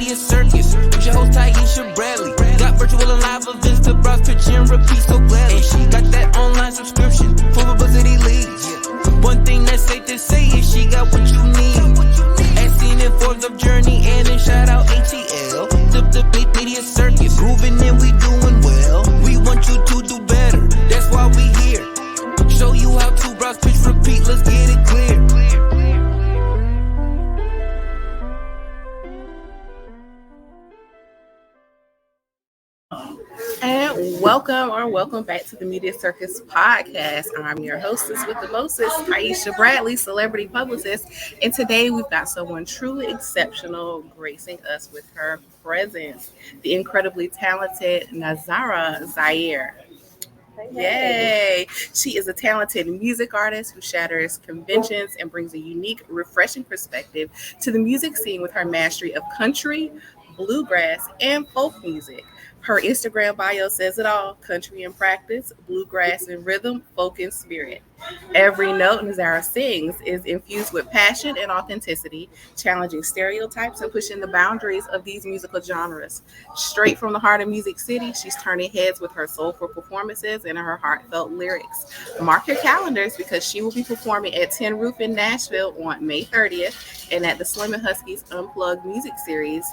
Media Circus. Who's your host, Taiisha Bradley? Got virtual and live events to browse, pitch, and repeat so gladly. And she got that online subscription for publicity leads. One thing that's safe to say is she got what you need. As seen in Forbes of Journey and in shout out ATL. The Media Circus, grooving and we doing well. We want you to do better, that's why we here. Show you how to browse, pitch, repeat, let's get it clear. And welcome back to the Media Circus podcast. I'm your hostess with the mostest, Taiisha Bradley, celebrity publicist. And today we've got someone truly exceptional gracing us with her presence, the incredibly talented Nahzarah Zaire. Yay! She is a talented music artist who shatters conventions and brings a unique, refreshing perspective to the music scene with her mastery of country, bluegrass, and folk music. Her Instagram bio says it all: country in practice, bluegrass in rhythm, folk in spirit. Every note Nahzarah sings is infused with passion and authenticity, challenging stereotypes and pushing the boundaries of these musical genres. Straight from the heart of Music City, she's turning heads with her soulful performances and her heartfelt lyrics. Mark your calendars because she will be performing at Tin Roof in Nashville on May 30th and at the Slimming Huskies Unplugged music series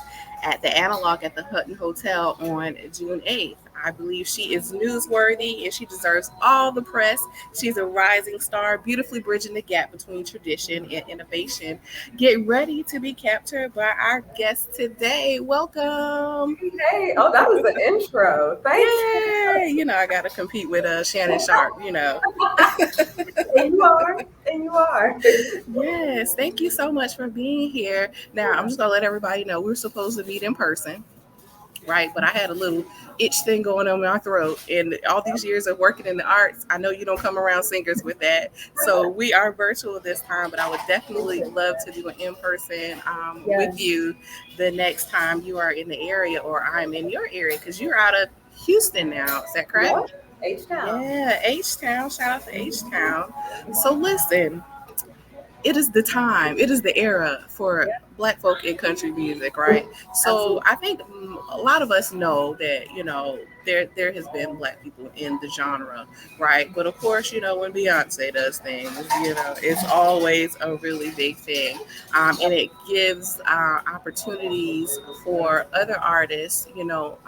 at the Analog at the Hutton Hotel on June 8th. I believe she is newsworthy and she deserves all the press. She's a rising star, beautifully bridging the gap between tradition and innovation. Get ready to be captured by our guest today. Welcome. Hey, oh, that was an intro. Thank you. You know, I got to compete with Shannon Sharp, you know. And you are. Yes, thank you so much for being here. Now, I'm just going to let everybody know we're supposed to meet in person. Right, but I had a little itch thing going on my throat, and all these years of working in the arts, I know you don't come around singers with that. So we are virtual this time, but I would definitely love to do an in-person with you the next time you are in the area or I'm in your area, because you're out of Houston now. Is that correct? Yeah, H-Town. Yeah, H-Town. Shout out to H-Town. So listen, it is the time, it is the era for Black folk in country music, right? So I think a lot of us know that, you know, there has been Black people in the genre, right? But of course, you know, when Beyonce does things, you know, it's always a really big thing. And it gives opportunities for other artists, you know,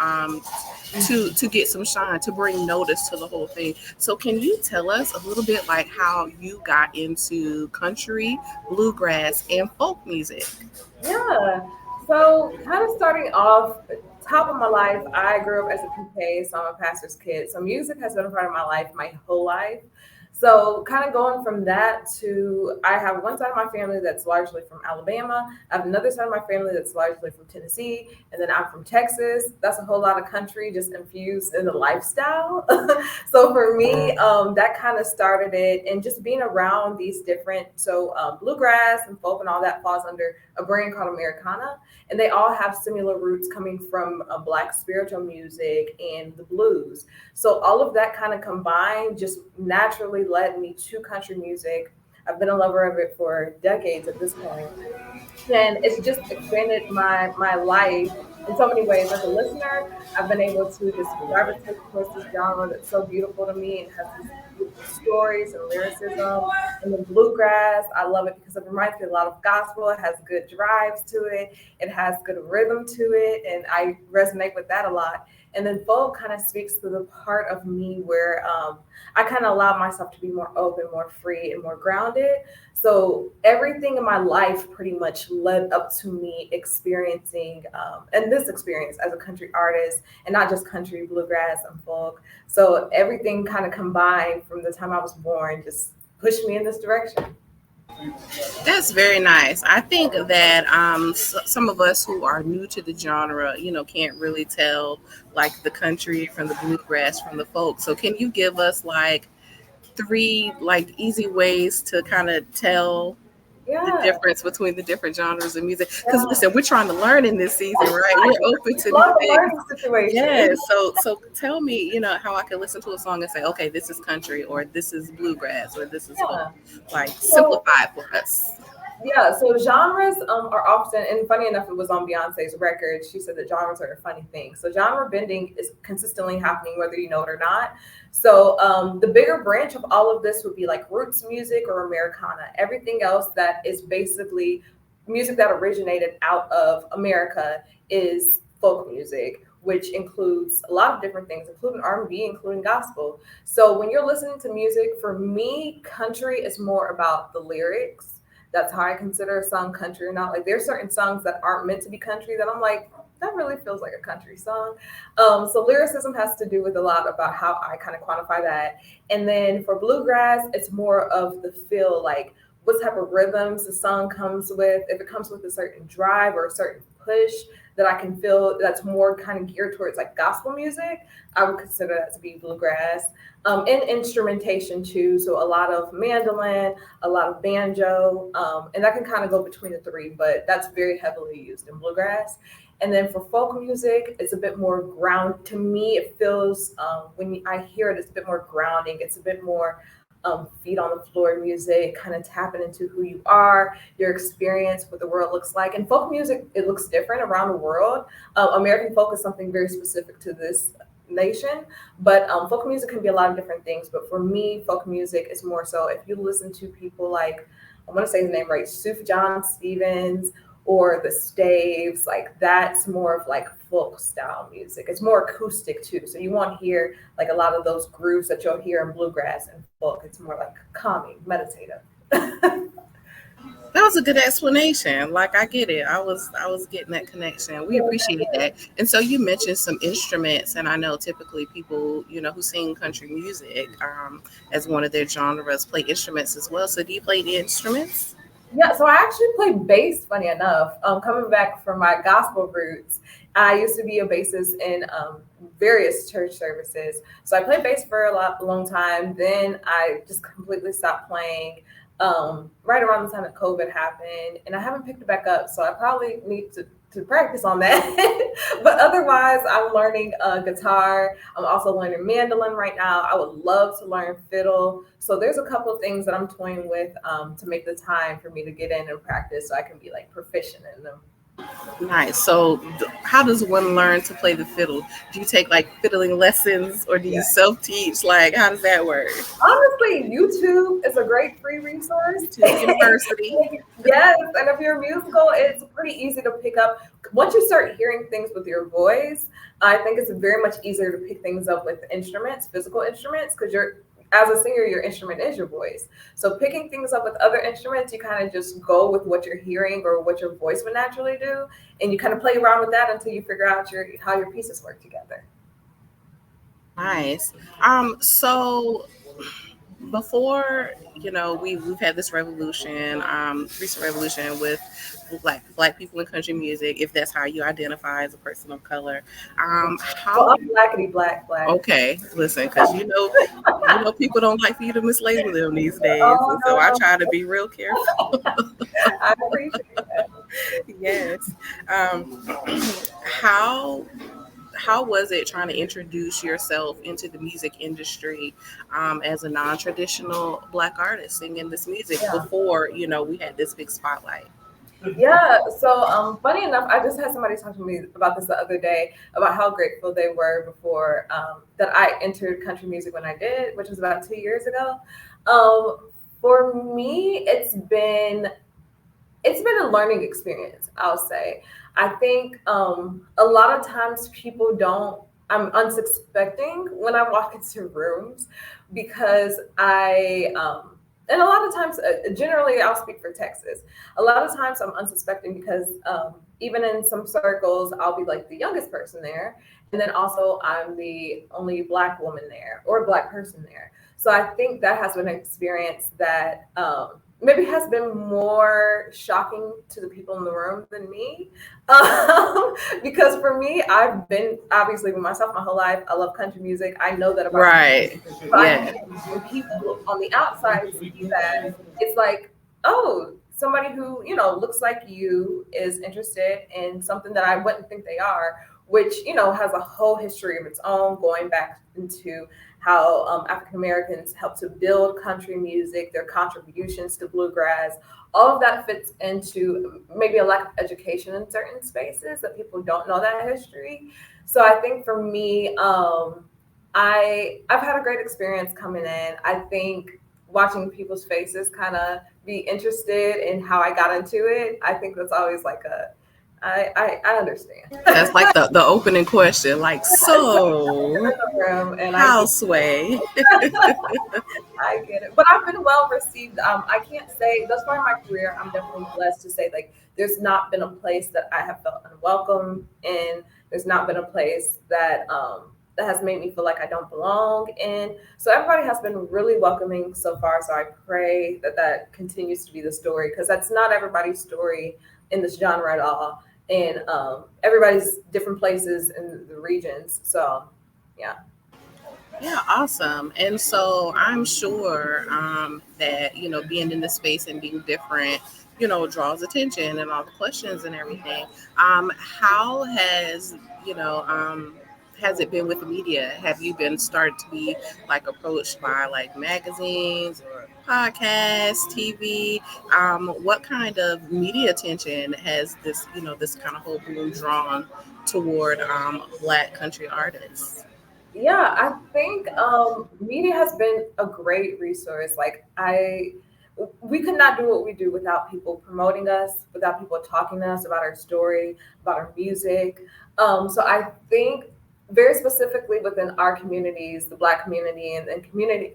to get some shine, to bring notice to the whole thing. So can you tell us a little bit like how you got into country, bluegrass, and folk music? Yeah. So kind of starting off, top of my life, I grew up as a PK, so I'm a pastor's kid. So music has been a part of my life my whole life. So kind of going from that to, I have one side of my family that's largely from Alabama. I have another side of my family that's largely from Tennessee. And then I'm from Texas. That's a whole lot of country just infused in the lifestyle. So for me, that kind of started it. And just being around these different, bluegrass and folk and all that falls under a brand called Americana. And they all have similar roots coming from Black spiritual music and the blues. So all of that kind of combined just naturally led me to country music. I've been a lover of it for decades at this point. And it's just expanded my life in so many ways. As a listener, I've been able to just gravitate towards this genre that's so beautiful to me and has these beautiful stories and lyricism. And then bluegrass, I love it because it reminds me a lot of gospel. It has good drives to it. It has good rhythm to it. And I resonate with that a lot. And then folk kind of speaks to the part of me where I kind of allow myself to be more open, more free, and more grounded. So everything in my life pretty much led up to me experiencing, and this experience as a country artist, and not just country, bluegrass, and folk. So everything kind of combined from the time I was born just pushed me in this direction. That's very nice. I think that some of us who are new to the genre, you know, can't really tell like the country from the bluegrass from the folk. So can you give us like 3 like easy ways to kind of tell the difference between the different genres of music? Because listen, we're trying to learn in this season, right? We're open to new things. Yeah. So tell me, you know, how I can listen to a song and say, okay, this is country, or this is bluegrass, or this is folk. Like simplify it for us. Yeah, so genres are often, and funny enough, it was on Beyonce's record. She said that genres are a funny thing. So genre bending is consistently happening, whether you know it or not. So the bigger branch of all of this would be like roots music or Americana. Everything else that is basically music that originated out of America is folk music, which includes a lot of different things, including R&B, including gospel. So when you're listening to music, for me, country is more about the lyrics. That's how I consider a song country or not. Like there's certain songs that aren't meant to be country that I'm like, that really feels like a country song. So lyricism has to do with a lot about how I kind of quantify that. And then for bluegrass, it's more of the feel, like what type of rhythms the song comes with. If it comes with a certain drive or a certain push that I can feel, that's more kind of geared towards like gospel music, I would consider that to be bluegrass. And instrumentation too. So a lot of mandolin, a lot of banjo, and that can kind of go between the three, but that's very heavily used in bluegrass. And then for folk music, it's a bit more ground. To me, it feels, when I hear it, it's a bit more grounding. It's a bit more feet on the floor music, kind of tapping into who you are, your experience, what the world looks like. And folk music, it looks different around the world. American folk is something very specific to this nation, but folk music can be a lot of different things. But for me, folk music is more so if you listen to people like, I want to say his name right, Suf John Stevens or the Staves, like that's more of like folk style music. It's more acoustic too. So you won't hear like a lot of those grooves that you'll hear in bluegrass and folk. It's more like calming, meditative. That was a good explanation. Like I get it. I was getting that connection. We appreciate that. And so you mentioned some instruments, and I know typically people, who sing country music as one of their genres play instruments as well. So do you play the instruments? Yeah, so I actually play bass, funny enough. Coming back from my gospel roots, I used to be a bassist in various church services. So I played bass for a long time. Then I just completely stopped playing right around the time that COVID happened. And I haven't picked it back up. So I probably need to practice on that. But otherwise, I'm learning guitar. I'm also learning mandolin right now. I would love to learn fiddle. So there's a couple of things that I'm toying with to make the time for me to get in and practice so I can be like proficient in them. Nice. So how does one learn to play the fiddle? Do you take like fiddling lessons or do you Yeah. self-teach? Like, how does that work? Honestly, YouTube is a great free resource. To university. Yes, and if you're musical, it's pretty easy to pick up. Once you start hearing things with your voice, I think it's very much easier to pick things up with instruments, physical instruments, because as a singer, your instrument is your voice. So picking things up with other instruments, you kind of just go with what you're hearing or what your voice would naturally do, and you kind of play around with that until you figure out how your pieces work together. Nice. So before, we've had this revolution, recent revolution with black people in country music, if that's how you identify as a person of color. Well, How I'm blackity black. Okay, listen, because people don't like for you to mislabel them these days, Oh, and so I no. try to be real careful. I appreciate that. Yes. How how was it trying to introduce yourself into the music industry as a non-traditional Black artist singing this music Yeah. before we had this big spotlight? Yeah, so funny enough, I just had somebody talk to me about this the other day about how grateful they were before that I entered country music when I did, which was about 2 years ago. For me, it's been a learning experience, I'll say. I think a lot of times people don't, I'm unsuspecting when I walk into rooms because and a lot of times, generally, I'll speak for Texas. A lot of times I'm unsuspecting because even in some circles, I'll be like the youngest person there. And then also I'm the only Black woman there or Black person there. So I think that has been an experience that maybe has been more shocking to the people in the room than me. Because for me, I've been obviously with myself my whole life. I love country music. I know that about Right. but I Yeah. think when people on the outside see that, it's like, oh, somebody who, looks like you is interested in something that I wouldn't think they are, which, has a whole history of its own, going back into how African Americans helped to build country music, their contributions to bluegrass. All of that fits into maybe a lack of education in certain spaces that people don't know that history. So I think for me, I've had a great experience coming in. I think watching people's faces kind of be interested in how I got into it. I think that's always like I understand. That's like the opening question, like, so And how sway? I get it. But I've been well received. I can't say thus far in my career, I'm definitely blessed to say like there's not been a place that I have felt unwelcome in. There's not been a place that that has made me feel like I don't belong in. So everybody has been really welcoming so far. So I pray that that continues to be the story, because that's not everybody's story in this genre at all. And everybody's different places in the regions. So yeah. Yeah, awesome. And so I'm sure that, being in this space and being different, draws attention and all the questions and everything. How has it been with the media? Have you been started to be like approached by like magazines or podcasts, TV? What kind of media attention has this kind of whole boom drawn toward Black country artists? Yeah, I think media has been a great resource. We could not do what we do without people promoting us, without people talking to us about our story, about our music. So I think very specifically within our communities, the Black community and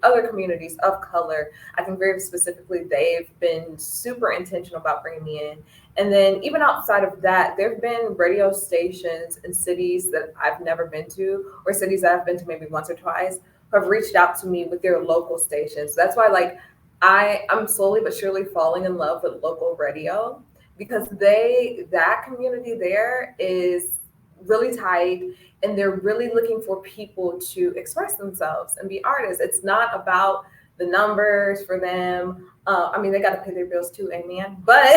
other communities of color, I think very specifically they've been super intentional about bringing me in. And then even outside of that, there have been radio stations in cities that I've never been to, or cities that I've been to maybe once or twice, who have reached out to me with their local stations. So that's why I'm slowly but surely falling in love with local radio, because that community there is really tight, and they're really looking for people to express themselves and be artists. It's not about the numbers for them. They got to pay their bills too, amen. But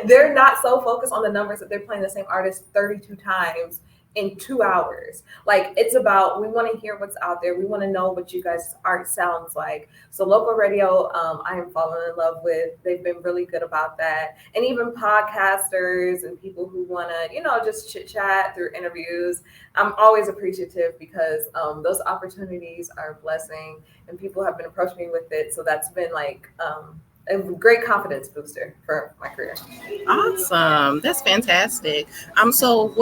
they're not so focused on the numbers that they're playing the same artist 32 times in 2 hours. Like, it's about, we want to hear what's out there. We want to know what you guys' art sounds like. So local radio, I am falling in love with. They've been really good about that. And even podcasters and people who want to, just chit chat through interviews. I'm always appreciative, because those opportunities are a blessing, and people have been approaching me with it. So that's been like, a great confidence booster for my career. Awesome. That's fantastic. So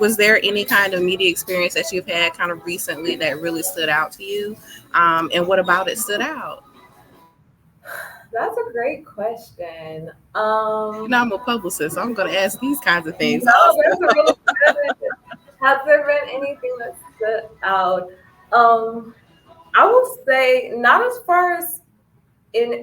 was there any kind of media experience that you've had kind of recently that really stood out to you? And what about it stood out? That's a great question. I'm a publicist, so I'm going to ask these kinds of things. No, that's a really good. Has there been anything that stood out? I will say not as far as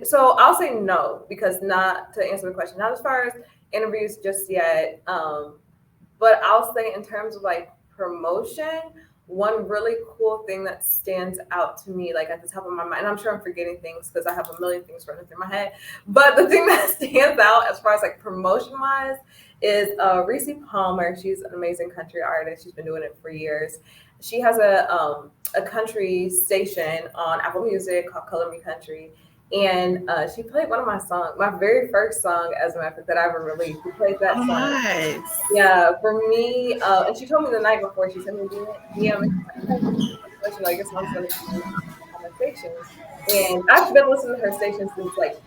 so I'll say no, because not to answer the question, not as far as interviews just yet. But I'll say in terms of like promotion, one really cool thing that stands out to me, like at the top of my mind, and I'm sure I'm forgetting things because I have a million things running through my head, but the thing that stands out as far as like promotion wise is Reese Palmer. She's an amazing country artist. She's been doing it for years. She has a country station on Apple Music called Color Me Country. And she played one of my songs, my very first song, as a matter of fact, that I ever released. She played that song. Nice. Yeah, for me, and she told me the night before, she sent me DM, like, it's on my stations. And I've been listening to her station since, like,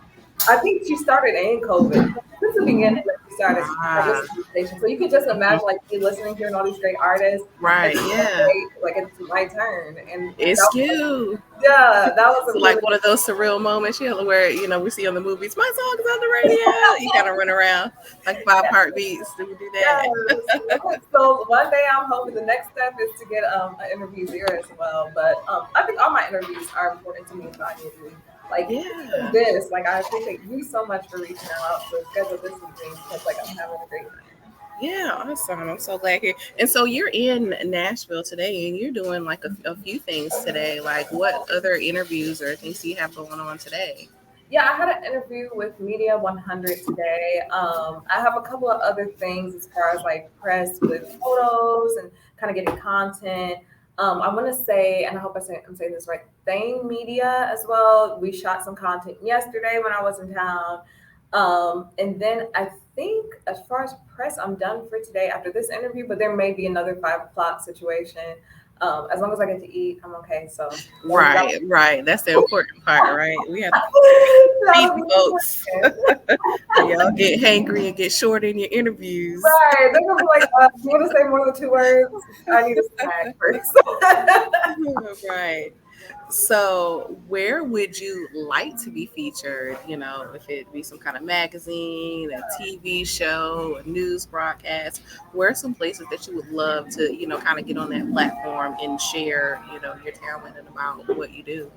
I think she started in COVID. Since the beginning, she started listening to the station. So you can just imagine, like, me listening, hearing all these great artists. Right, yeah. Like, it's my turn. And it's cute. Yeah, that was like one of those surreal moments, where we see on the movies, my song is on the radio. You kind of run around like 5 heartbeats. Do you do that? Yes. So one day I'm hoping the next step is to get an interview there as well. But I think all my interviews are important to me. Like this, like I appreciate you so much for reaching out to schedule this with me, because like I'm having a great time. Yeah, awesome. I'm so glad here. And so you're in Nashville today, and you're doing like a few things today. Like, what other interviews or things do you have going on today? Yeah, I had an interview with Media 100 today. I have a couple of other things as far as like press with photos and kind of getting content. I want to say, and I hope I'm saying this right, Thane Media as well. We shot some content yesterday when I was in town. And then I think as far as press, I'm done for today after this interview, but there may be another 5 o'clock situation. As long as I get to eat, I'm okay. So Right. That's the important part, right? We have to feed the folks. Y'all get hangry and get short in your interviews. Right. They're gonna be like, you want to say more than 2 words? I need a snack first. Right. So, where would you like to be featured? If it be some kind of magazine, a TV show, a news broadcast, where are some places that you would love to, kind of get on that platform and share, your talent and about what you do?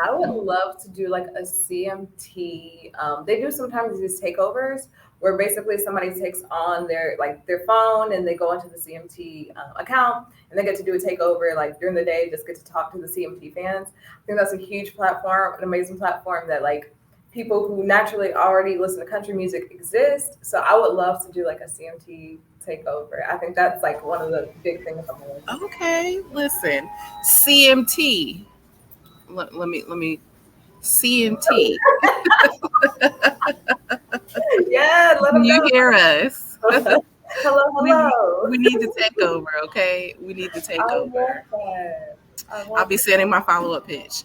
I would love to do like a CMT. They do sometimes these takeovers where basically somebody takes on their phone and they go into the CMT account and they get to do a takeover like during the day, just get to talk to the CMT fans. I think that's a huge platform, an amazing platform that like people who naturally already listen to country music exist. So I would love to do like a CMT takeover. I think that's like one of the big things I'm doing. Okay, listen, CMT. Let me CMT. Yeah, let them You know. hear us? Hello. We need to take over, okay? We need to take over. I'll be sending my follow-up pitch.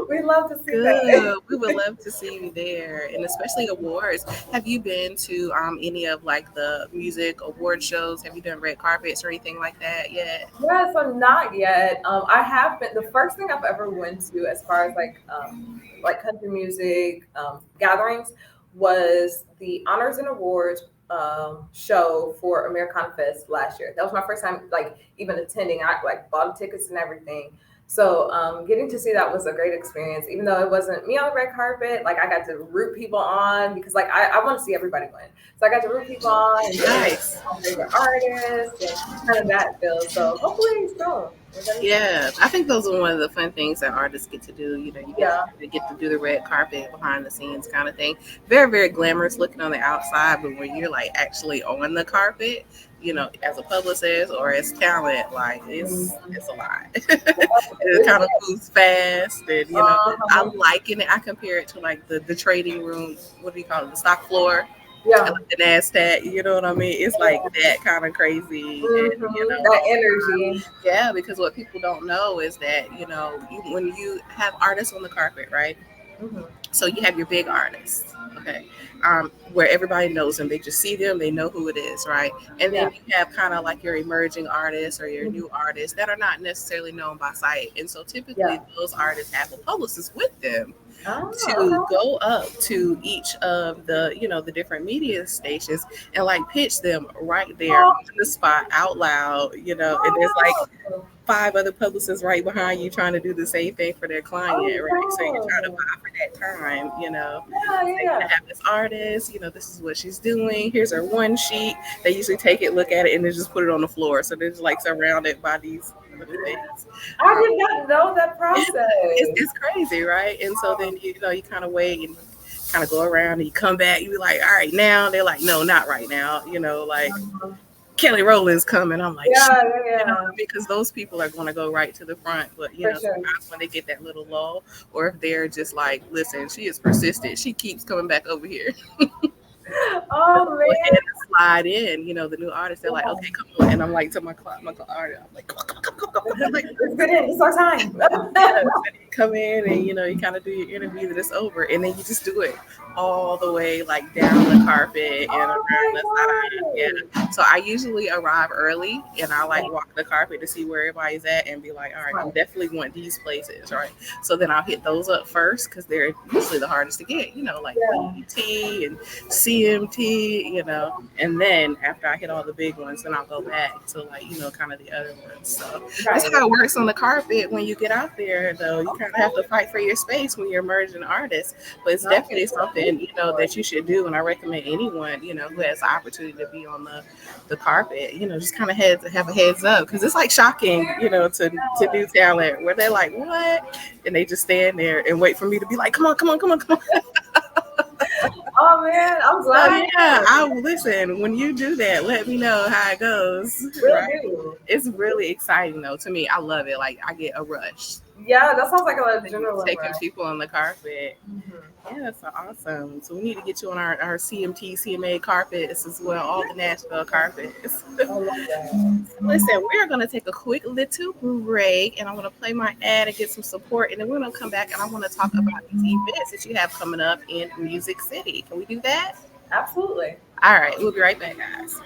We love to see Good. that. We would love to see you there, and especially awards. Have you been to any of like the music award shows? Have you done red carpets or anything like that yet? Yeah, so not yet. I have been. The first thing I've ever went to, as far as like country music gatherings, was the honors and awards show for Americana Fest last year. That was my first time like even attending. I like bought tickets and everything. So getting to see that was a great experience, even though it wasn't me on the red carpet. Like I got to root people on because like I want to see everybody win. So I got to root people on and Nice. my favorite artists and kind of that feel. So hopefully soon. Yeah, I think those are one of the fun things that artists get to do. You get to do the red carpet, behind the scenes kind of thing. Very, very glamorous looking on the outside, but when you're like actually on the carpet, as a publicist or as talent, like it's a lot. It kind of moves fast, and I like it. I compare it to like the trading room. What do you call it? The stock floor. Yeah. Like the NASDAQ, you know what I mean? It's like that kind of crazy. And, that energy. Yeah, because what people don't know is that, when you have artists on the carpet, right? Mm-hmm. So you have your big artists, okay, where everybody knows them. They just see them, they know who it is, right? And then you have kind of like your emerging artists or your new artists that are not necessarily known by sight. And so typically those artists have a publicist with them to go up to each of the, the different media stations and like pitch them right there on the spot out loud, and there's like 5 other publicists right behind you trying to do the same thing for their client, right? So you're trying to buy for that time, They have this artist, this is what she's doing. Here's her one sheet. They usually take it, look at it, and then just put it on the floor. So they're just like surrounded by these other things. I did not know that process. It's crazy, right? And so then you kind of wait and kind of go around and you come back. You be like, all right, now. They're like, no, not right now. Like. Kelly Rowland's coming. I'm like, because those people are going to go right to the front. But sometimes when they get that little lull, or if they're just like, listen, she is persistent. She keeps coming back over here. Oh man, slide in. The new artist. They're like, okay, come on. And I'm like to my artist, I'm like, come on. Like, let's get in. It's our time. Come in and you kind of do your interview and it's over, and then you just do it all the way like down the carpet and around the side. Yeah. So I usually arrive early and I like walk the carpet to see where everybody's at and be like, all right, I definitely want these places, right? So then I'll hit those up first because they're usually the hardest to get, like BET and CMT, and then after I hit all the big ones, then I'll go back to like, kind of the other ones. So that's how it works on the carpet. When you get out there though, you kind of have to fight for your space when you're emerging artists, but it's definitely something that you should do, and I recommend anyone who has the opportunity to be on the carpet, just kind of have a heads up, because it's like shocking to new talent where they're like, what, and they just stand there and wait for me to be like, come on. Oh man, I'm So glad. yeah, I'll listen. When you do that, let me know how it goes. Will Right? do. It's really exciting though. To me, I love it. Like I get a rush. Yeah, that sounds like a You adrenaline taking rush. people on the carpet. Mhm. Yeah, so awesome. So we need to get you on our CMT, CMA carpets as well, all the Nashville carpets. I love that. Listen, we're going to take a quick little break and I'm going to play my ad and get some support. And then we're going to come back and I want to talk about these events that you have coming up in Music City. Can we do that? Absolutely. All right, we'll be right back, guys.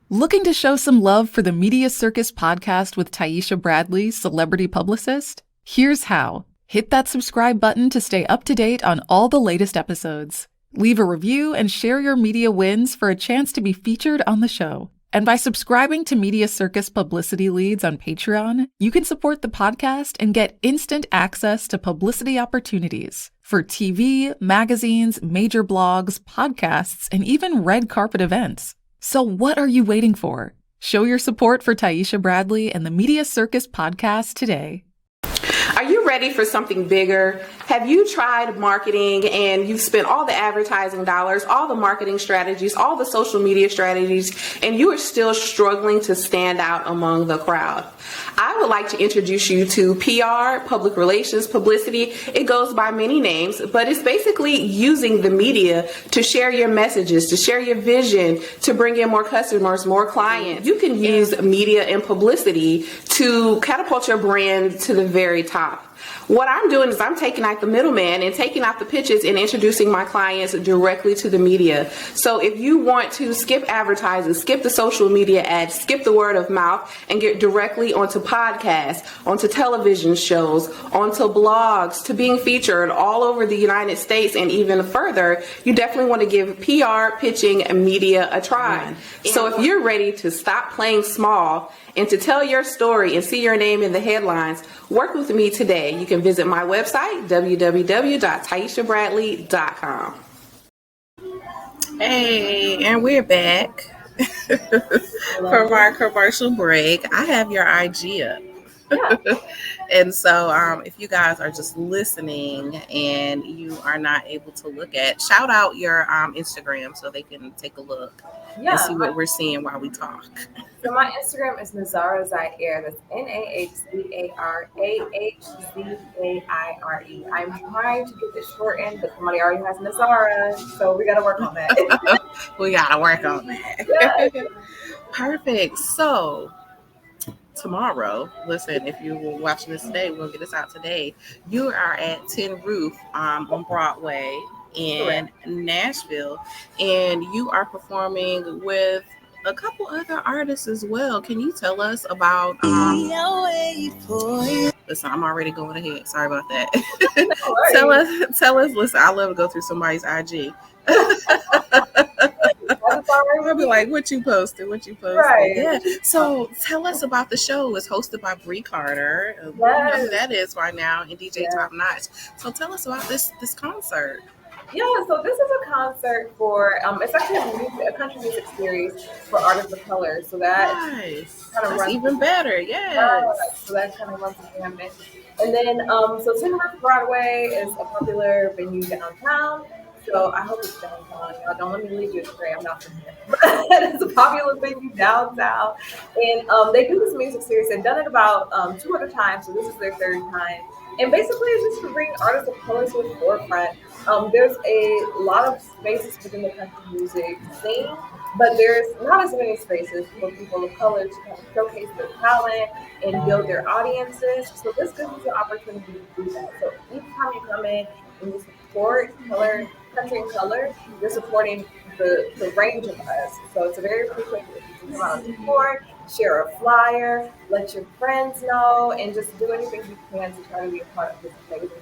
Looking to show some love for the Media Circus podcast with Taiisha Bradley, celebrity publicist? Here's how. Hit that subscribe button to stay up to date on all the latest episodes. Leave a review and share your media wins for a chance to be featured on the show. And by subscribing to Media Circus publicity leads on Patreon, you can support the podcast and get instant access to publicity opportunities for TV, magazines, major blogs, podcasts, and even red carpet events. So what are you waiting for? Show your support for Taiisha Bradley and the Media Circus podcast today. Are you ready for something bigger? Have you tried marketing and you've spent all the advertising dollars, all the marketing strategies, all the social media strategies, and you are still struggling to stand out among the crowd? I would like to introduce you to PR, public relations, publicity. It goes by many names, but it's basically using the media to share your messages, to share your vision, to bring in more customers, more clients. You can use media and publicity to catapult your brand to the very top. What I'm doing is I'm taking out the middleman and taking out the pitches and introducing my clients directly to the media. So if you want to skip advertising, skip the social media ads, skip the word of mouth, and get directly onto podcasts, onto television shows, onto blogs, to being featured all over the United States and even further, you definitely want to give PR, pitching, and media a try. So if you're ready to stop playing small and to tell your story and see your name in the headlines, work with me today. You can visit my website, www.TaishaBradley.com. Hey, and we're back from our commercial break. I have your IG up. Yeah. And so if you guys are just listening and you are not able to look at, shout out your Instagram so they can take a look and see what we're seeing while we talk. So my Instagram is Nahzarah Zaire. That's Nahzarahe. I'm trying to get this shortened, but somebody already has Nahzarah, so we got to work on that. We got to work on that. Yeah. Perfect. So tomorrow, listen, if you were watching this today, we're going to get this out today. You are at Tin Roof on Broadway in Nashville, and you are performing with a couple other artists as well. Can you tell us about listen, I'm already going ahead. Sorry about that. Tell us, listen, I love to go through somebody's IG. I'll be like, what you posted? Right. Yeah. So tell us about the show. It's hosted by Bree Carter. You know who that is right now, and DJ Top Notch. So tell us about this concert. Yeah, so this is a concert for it's actually a country music series for artists of color. So that kind of runs even better. Yes. So that kind of runs the gamut. And then so Tin Roof Broadway is a popular venue downtown. So I hope it's downtown. Y'all don't let me leave you astray. I'm not from here. But it's a popular venue downtown. And they do this music series. They've done it about 2 other times. So this is their 3rd time. And basically it's just to bring artists of color to the forefront. There's a lot of spaces within the country music scene, but there's not as many spaces for people of color to kind of showcase their talent and build their audiences. So this gives you the opportunity to do that. So each time you come in and you support country and color, you're supporting the range of us. So it's a very appreciative if you come out and support, share a flyer, let your friends know, and just do anything you can to try to be a part of this amazing movement.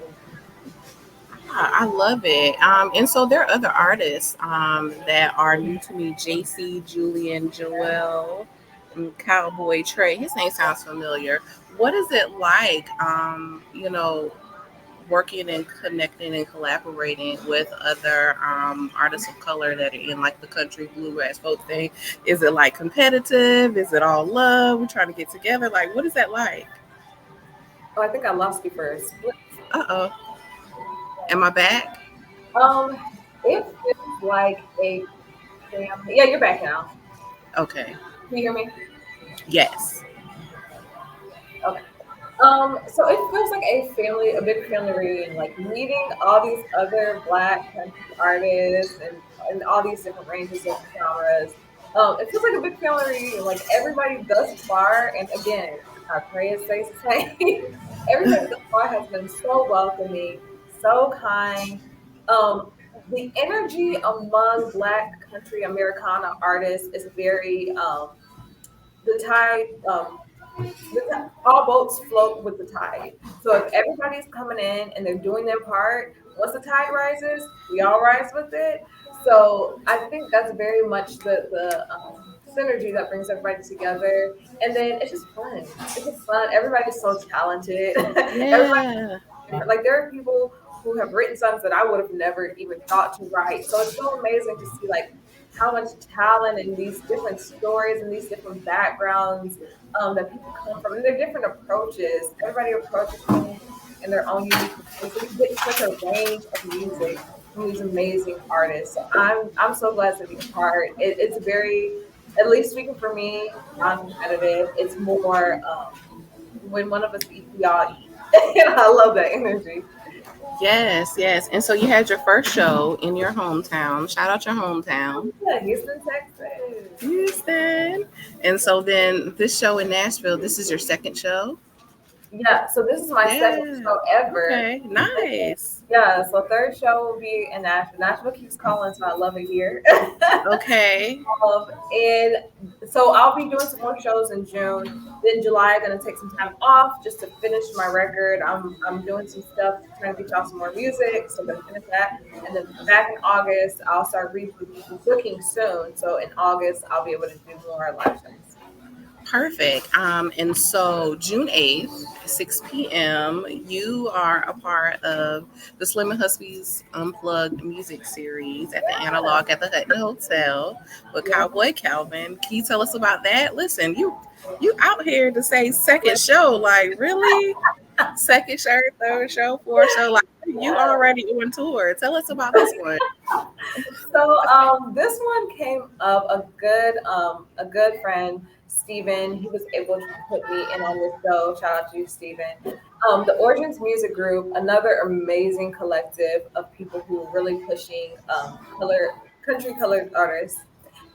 I love it. And so there are other artists that are new to me. JC, Julian, Joel, and Cowboy Trey. His name sounds familiar. What is it like, working and connecting and collaborating with other artists of color that are in like the country bluegrass folk thing? Is it like competitive? Is it all love? We're trying to get together. Like, what is that like? Oh, I think I lost you first. Uh-oh. Am I back? It feels like a family. Yeah, you're back now. Okay. Can you hear me? Yes. Okay. So it feels like a big family reunion, like meeting all these other Black country artists and all these different ranges of genres. It feels like a big family reunion. Like everybody thus far, and again, I pray it stays the same. Everybody thus far has been so welcoming, so kind. Um, the energy among Black country Americana artists is very the tide. All boats float with the tide. So if everybody's coming in and they're doing their part, once the tide rises, we all rise with it. So I think that's very much the synergy that brings everybody together. And then it's just fun. It's just fun. Everybody's so talented. Everybody Yeah. like there are people who have written songs that I would have never even thought to write. So it's so amazing to see like how much talent and these different stories and these different backgrounds that people come from and their different approaches. Everybody approaches things in their own unique way. So you get such a range of music from these amazing artists. So I'm so glad to be a part. It's very, at least speaking for me, non-competitive. It's more when one of us eats, we all eat. And I love that energy. Yes, yes. And so you had your first show in your hometown. Shout out your hometown, Yeah, Houston, Texas. Houston. And so then this show in Nashville, this is your second show? Yeah, so this is my second Yeah. show ever. Okay, nice. Yeah, so third show will be in Nashville. Nashville keeps calling, so I love it here. Okay. And so I'll be doing some more shows in June. Then July, I'm gonna take some time off just to finish my record. I'm doing some stuff, trying to get y'all some more music, so I'm gonna finish that. And then back in August, I'll start rebooking soon. So in August, I'll be able to do more live shows. Perfect. And so June 8th, 6 p.m., you are a part of the Slimming Huskies Unplugged music series at the Analog at the Hutton Hotel with Yeah. Cowboy Calvin. Can you tell us about that? Listen, you out here to say second show, like really? Second show, third show, fourth show, like you already on tour. Tell us about this one. So this one came up a good friend, Steven. He was able to put me in on this show. Shout out to you, Steven. The Origins Music Group, another amazing collective of people who are really pushing country colored artists.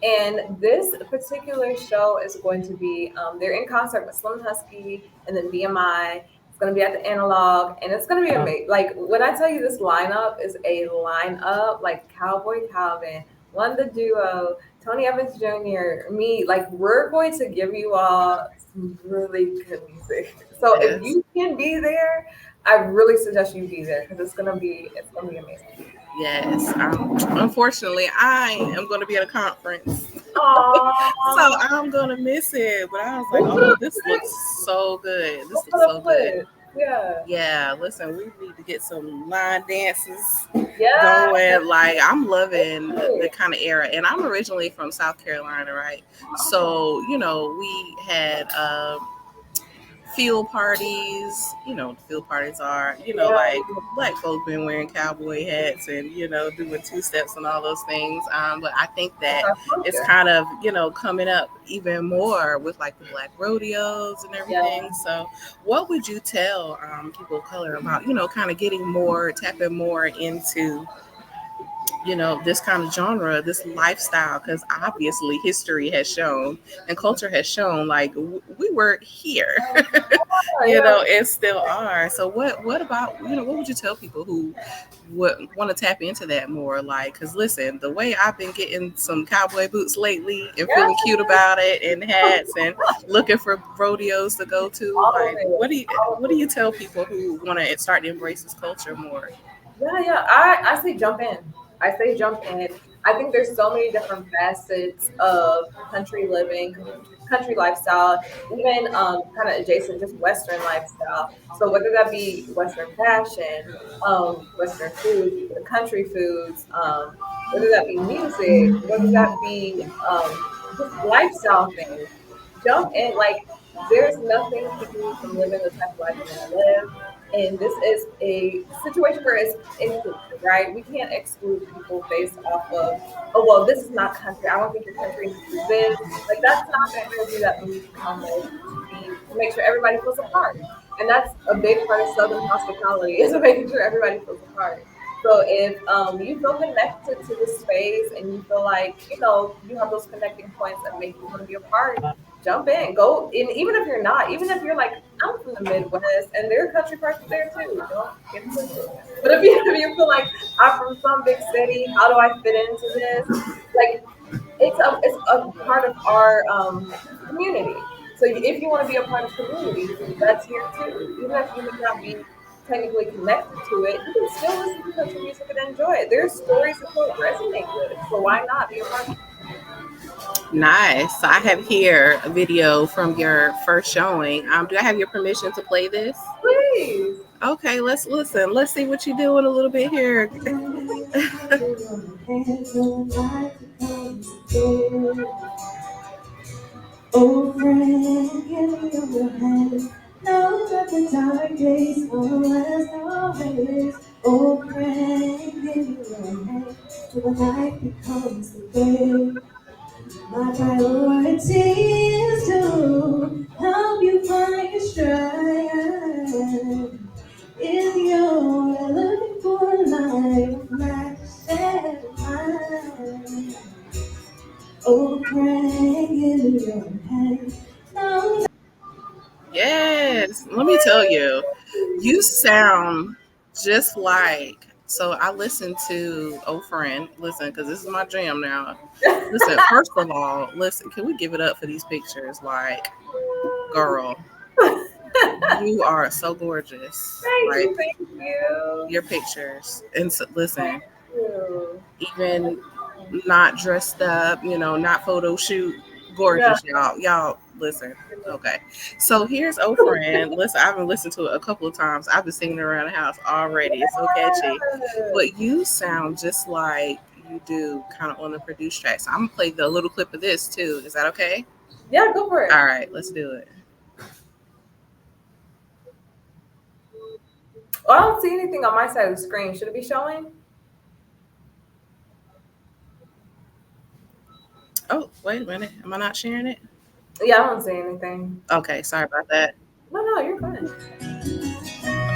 And this particular show is going to be they're in concert with Slim Husky and then BMI. It's going to be at the Analog, and it's going to be amazing. Like when I tell you this lineup is a lineup, like Cowboy Calvin, One the Duo, Tony Evans Jr., me, like we're going to give you all some really good music. So if Yes. you can be there, I really suggest you be there because it's gonna be amazing. Yes. Unfortunately, I am going to be at a conference, so Aww. I'm going to miss it. But I was like, oh, this looks so good. This looks so good. Yeah. Yeah. Listen, we need to get some line dances Yeah. going. Like, I'm loving the kind of era. And I'm originally from South Carolina, right? So, we had field parties. Field parties are, like black folk been wearing cowboy hats and, doing two steps and all those things. But I think that it's kind of, coming up even more with like the black rodeos and everything. Yeah. So what would you tell people of color about, kind of tapping more into this kind of genre, this lifestyle, because obviously history has shown and culture has shown like we were here, and still are. So what about, what would you tell people who would want to tap into that more? Like, because listen, the way I've been getting some cowboy boots lately and feeling cute about it and hats and looking for rodeos to go to, like, what do you tell people who want to start to embrace this culture more? Yeah. I say jump in. I say jump in. I think there's so many different facets of country living, country lifestyle, even kind of adjacent, just Western lifestyle. So whether that be Western fashion, Western food, country foods, whether that be music, whether that be just lifestyle things, jump in. Like there's nothing keeping you from living the type of life you want to live. And this is a situation where it's inclusive, right? We can't exclude people based off of, oh, well, this is not country. I don't think your country is this. Like, that's not the energy that we need to come with to make sure everybody feels a part. And that's a big part of Southern hospitality is making sure everybody feels a part. So if you feel connected to the space and you feel like, you have those connecting points that make you want to be a part, jump in, go in, even if you're not, even if you're like, I'm from the Midwest and there are country parts there too. Don't get it twisted. But if you feel like I'm from some big city, how do I fit into this? Like it's a part of our community. So if you want to be a part of community, that's here too. Even if you may not be technically connected to it, you can still listen to country music and enjoy it. There's stories that will resonate with, so why not be a part of it? Nice. So I have here a video from your first showing. Do I have your permission to play this? Please. Okay, let's listen. Let's see what you're doing a little bit here. Oh, friend, give me your hand. Know that the dark days won't last always. Oh, friend, give me your hand till the night becomes the day. My priority is to help you find your stride. If you're looking for a life like share mine, oh, pray in your hand. Now Yes. Let me tell you, you sound just like. So I listened to Oh Friend. Listen, because this is my jam now. Listen, first of all, listen, can we give it up for these pictures? Like, girl, you are so gorgeous. Like, Thank you. your pictures. And so, listen, Thank you. even not dressed up, not photo shoot, Yeah. gorgeous, y'all. Y'all, listen. Okay. So here's Oh Friend. Listen, I've been listening to it a couple of times. I've been singing it around the house already. It's so catchy. But you sound just like you do kind of on the produced tracks. So I'm gonna play the little clip of this too. Is that okay? Yeah, go for it. All right, let's do it. Well, I don't see anything on my side of the screen. Should it be showing? Oh, wait a minute. Am I not sharing it? Yeah, I don't see anything. Okay, sorry about that. No, you're fine.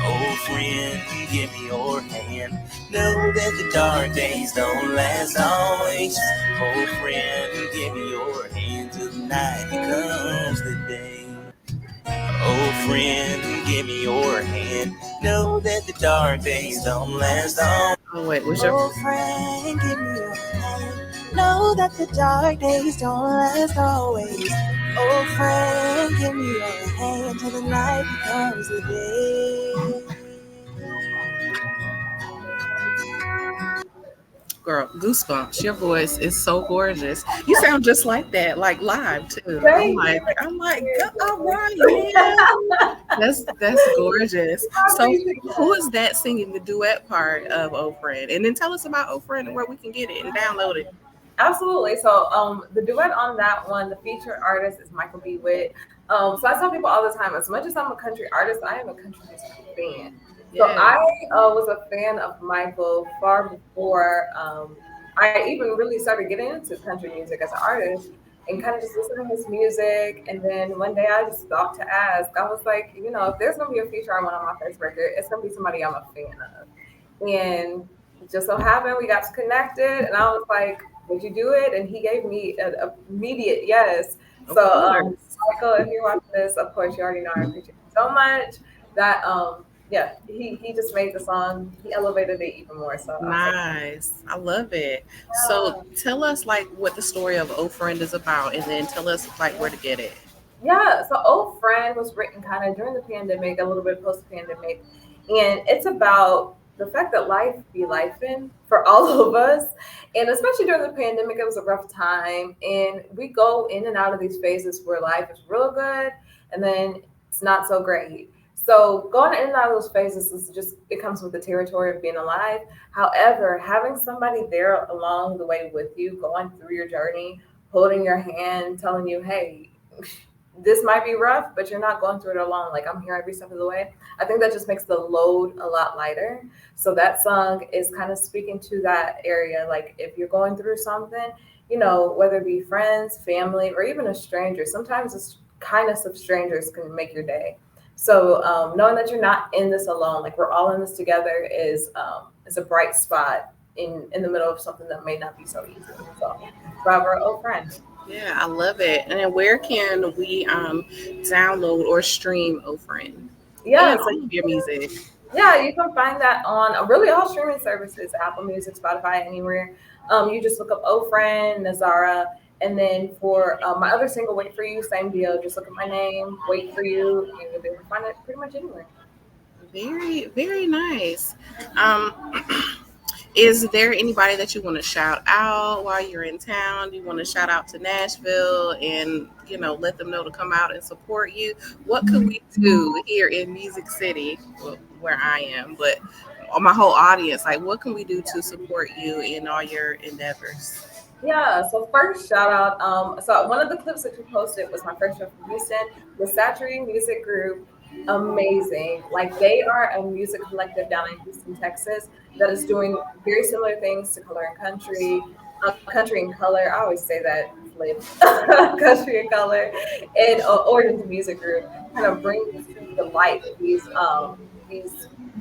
oh, friend, give me your hand. Know that the dark days don't last always. Oh, friend, give me your hand till the night becomes the day. Oh, friend, give me your hand. Know that the dark days don't last always. Oh, wait, what's your. Oh, friend, give me your hand. Know that the dark days don't last always. Oh, friend, give me your hand till the night becomes the day. Girl, goosebumps. Your voice is so gorgeous. You sound just like that, like live too. Thank I'm like, all right, man. That's gorgeous. So who is that singing the duet part of Oh Friend? And then tell us about Oh Friend and where we can get it and download it. Absolutely. So the duet on that one, the featured artist is Michael B. Witt. So I tell people all the time, as much as I'm a country artist, I am a country music fan. So Yes. I was a fan of Michael far before I even really started getting into country music as an artist and kind of just listening to his music. And then one day I just thought to ask, I was like, if there's going to be a feature I want on my first record, it's going to be somebody I'm a fan of. And it just so happened we got connected and I was like, would you do it? And he gave me an immediate yes. Of So course. Michael, if you're watching this, of course you already know I appreciate you so much. That yeah, he just made the song. He elevated it even more. So Nice. I love it. So tell us like what the story of Oh Friend is about and then tell us like where to get it. yeah, so Old Friend was written kind of during the pandemic, a little bit post-pandemic, and it's about the fact that life be lifing for all of us, and especially during the pandemic, it was a rough time, and we go in and out of these phases where life is real good, and then it's not so great. So going in and out of those phases is just it comes with the territory of being alive. However, having somebody there along the way with you, going through your journey, holding your hand, telling you, "Hey, this might be rough, but you're not going through it alone. Like, I'm here every step of the way. I think that just makes the load a lot lighter. So that song is kind of speaking to that area. Like, if you're going through something, whether it be friends, family, or even a stranger, sometimes the kindness of strangers can make your day. So knowing that you're not in this alone, like, we're all in this together, is a bright spot in the middle of something that may not be so easy. So, forever, oh friend. Yeah, I love it. And then where can we download or stream Ofriend Yeah, and so all of your music? yeah, you can find that on really all streaming services, Apple Music, Spotify, anywhere. You just look up Ofriend, Nahzarah, and then for my other single, Wait For You, same deal. Just look at my name, Wait For You, and you'll be able to find it pretty much anywhere. Very, very nice. Um, is there anybody that you want to shout out while you're in town? Do you want to shout out to Nashville and let them know to come out and support you? What could we do here in Music City, where I am, but my whole audience? Like, what can we do to support you in all your endeavors? Yeah, so first shout out. So one of the clips that you posted was my first show from Houston, the Saturating Music Group. Amazing. Like, they are a music collective down in Houston, Texas, that is doing very similar things to Color and Country, Country and Color. I always say that, flip, Country and Color, and Origins Music Group kind of brings to light these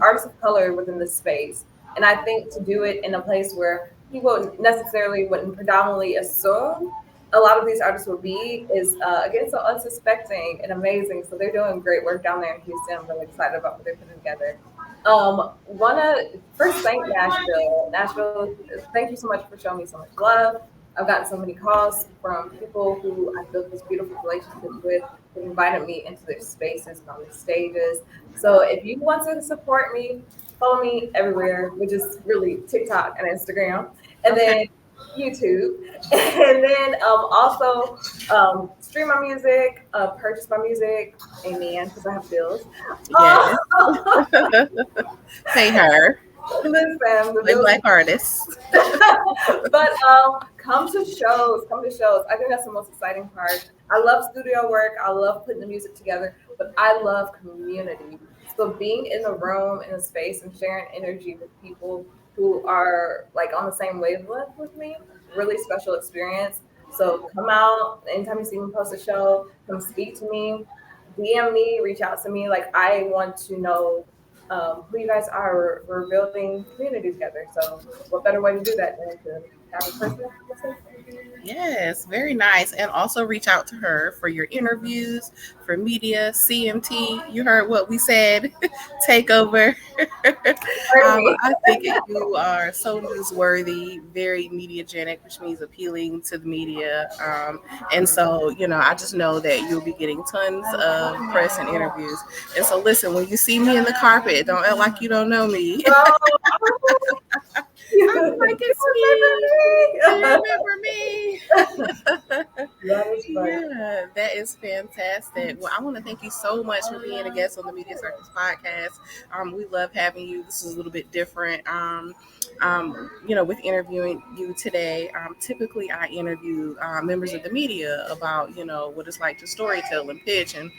artists of color within the space. And I think to do it in a place where people wouldn't predominantly assume a lot of these artists would be is again so unsuspecting and amazing. So they're doing great work down there in Houston. I'm really excited about what they're putting together. Wanna first thank Nashville. Nashville, thank you so much for showing me so much love. I've gotten so many calls from people who I built this beautiful relationship with, who invited me into their spaces and on their stages. So if you want to support me, follow me everywhere, which is really TikTok and Instagram, and then YouTube, and then also stream my music, purchase my music, amen, because I have bills. Yes. Pay her. Listen, the Play bills. black artists. But come to shows. I think that's the most exciting part. I love studio work. I love putting the music together, but I love community. So being in the room, in a space, and sharing energy with people who are like on the same wavelength with me, really special experience. So come out anytime you see me post a show, come speak to me, DM me, reach out to me. Like, I want to know who you guys are. We're building community together. So what better way to do that than to have a person? Yes, very nice. And also reach out to her for your interviews, for media, CMT. You heard what we said. Take over. I think you are so newsworthy, very mediagenic, which means appealing to the media. And so, I just know that you'll be getting tons of press and interviews. And so, listen, when you see me in the carpet, don't act like you don't know me. I'm like, it's me. Remember me. Yeah, that is fantastic. Well, I want to thank you so much for being a guest on the Media Circus podcast. We love having you. This is a little bit different. With interviewing you today, typically I interview members of the media about, what it's like to storytell and pitch and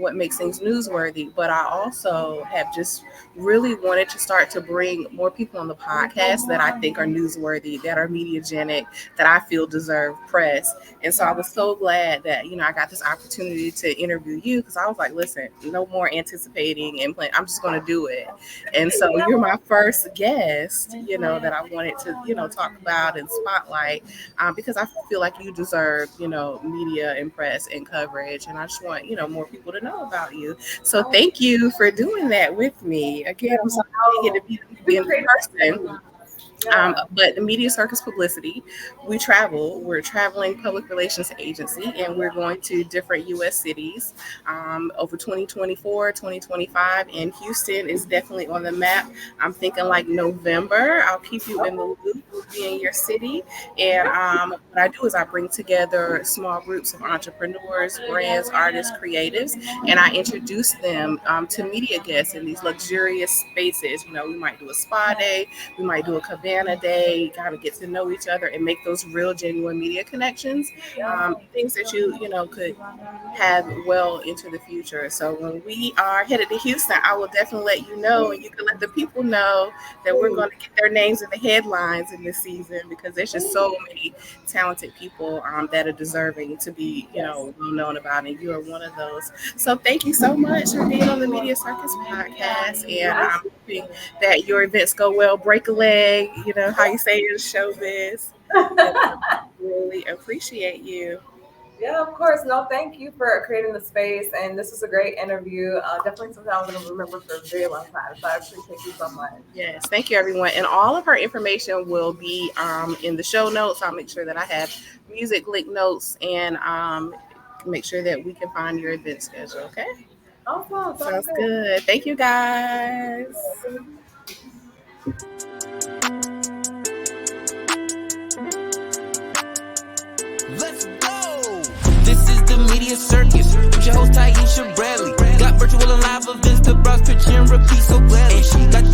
what makes things newsworthy. But I also have just really wanted to start to bring more people on the podcast that I think are newsworthy, that are mediagenic, that I feel deserve press. And so I was so glad that, I got this opportunity to interview you, because I was like, listen, no more anticipating and planning. I'm just going to do it. And so you're my first guest, that I wanted to, talk about and spotlight, because I feel like you deserve, media and press and coverage. And I just want, more people to know about you. So thank you for doing that with me. Again, I'm so happy to be in person. But the Media Circus Publicity, we travel. We're a traveling public relations agency, and we're going to different U.S. cities over 2024, 2025, and Houston is definitely on the map. I'm thinking like November. I'll keep you in the loop. We'll be in your city. And what I do is I bring together small groups of entrepreneurs, brands, artists, creatives, and I introduce them to media guests in these luxurious spaces. We might do a spa day. We might do a convention plan a day, kind of get to know each other and make those real, genuine media connections. Things that you could have well into the future. So when we are headed to Houston, I will definitely let you know, and you can let the people know that we're going to get their names in the headlines in this season, because there's just so many talented people that are deserving to be, well known about, and you are one of those. So thank you so much for being on the Media Circus podcast, and I'm hoping that your events go well. Break a leg, how you say in showbiz. Really appreciate you. Yeah, of course. No, thank you for creating the space, and this was a great interview. Definitely something I'm going to remember for a very long time. So I appreciate you so much. Yes, thank you, everyone. And all of her information will be in the show notes. I'll make sure that I have music link notes, and make sure that we can find your event schedule. Okay. Awesome. Sounds good. Thank you, guys. Let's go! This is the Media Circus with your host Taiisha Bradley. Got virtual and live events to browse, pitch, and repeat so gladly. And she got